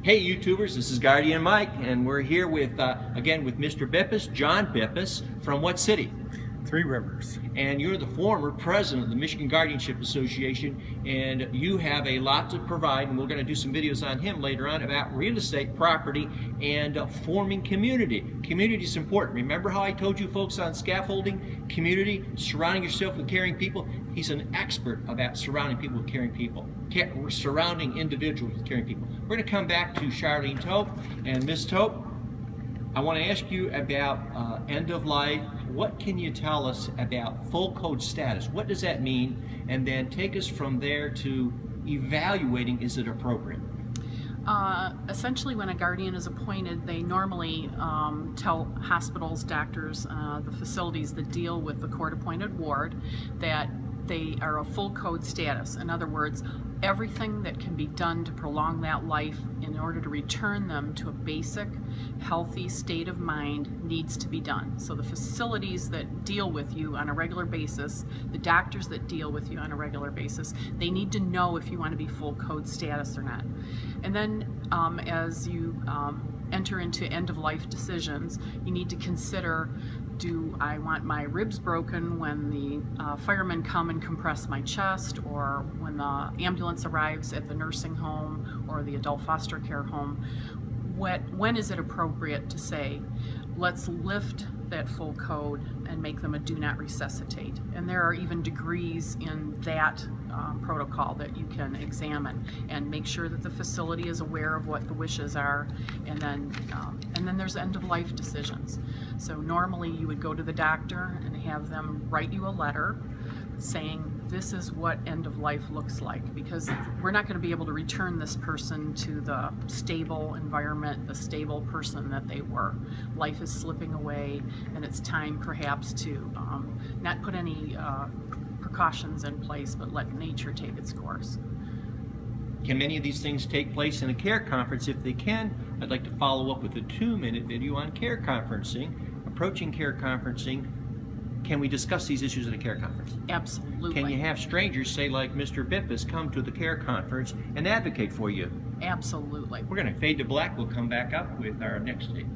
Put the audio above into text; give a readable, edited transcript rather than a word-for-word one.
Hey YouTubers, this is Guardian Mike, and we're here with, again, with Mr. Bippus, John Bippus, from what city? Three Rivers. And you're the former president of the Michigan Guardianship Association, and you have a lot to provide, and we're going to do some videos on him later on about real estate, property, and forming community. Community is important. Remember how I told you folks on scaffolding, community, surrounding yourself with caring people? He's an expert about surrounding people with caring people, surrounding individuals with caring people. We're going to come back to Charlene Tope, and Miss Tope, I want to ask you about end of life. What can you tell us about full code status? What does that mean? And then take us from there to evaluating, is it appropriate? Essentially, when a guardian is appointed, they normally tell hospitals, doctors, the facilities that deal with the court-appointed ward that they are a full code status. In other words, everything that can be done to prolong that life in order to return them to a basic, healthy state of mind needs to be done. So the facilities that deal with you on a regular basis, the doctors that deal with you on a regular basis, they need to know if you want to be full code status or not. And then as you enter into end-of-life decisions, you need to consider, do I want my ribs broken when the firemen come and compress my chest, or when the ambulance arrives at the nursing home or the adult foster care home? When is it appropriate to say, let's lift that full code and make them a do not resuscitate? And there are even degrees in that protocol that you can examine and make sure that the facility is aware of what the wishes are. And then there's end-of-life decisions. So normally you would go to the doctor and have them write you a letter saying this is what end of life looks like, because we're not going to be able to return this person to the stable environment, the stable person that they were. Life is slipping away, and it's time perhaps to not put any precautions in place, but let nature take its course. Can many of these things take place in a care conference? If they can, I'd like to follow up with a 2-minute video on care conferencing, approaching care conferencing. Can we discuss these issues at a care conference? Absolutely. Can you have strangers, say like Mr. Bippus, come to the care conference and advocate for you? Absolutely. We're going to fade to black. We'll come back up with our next tape.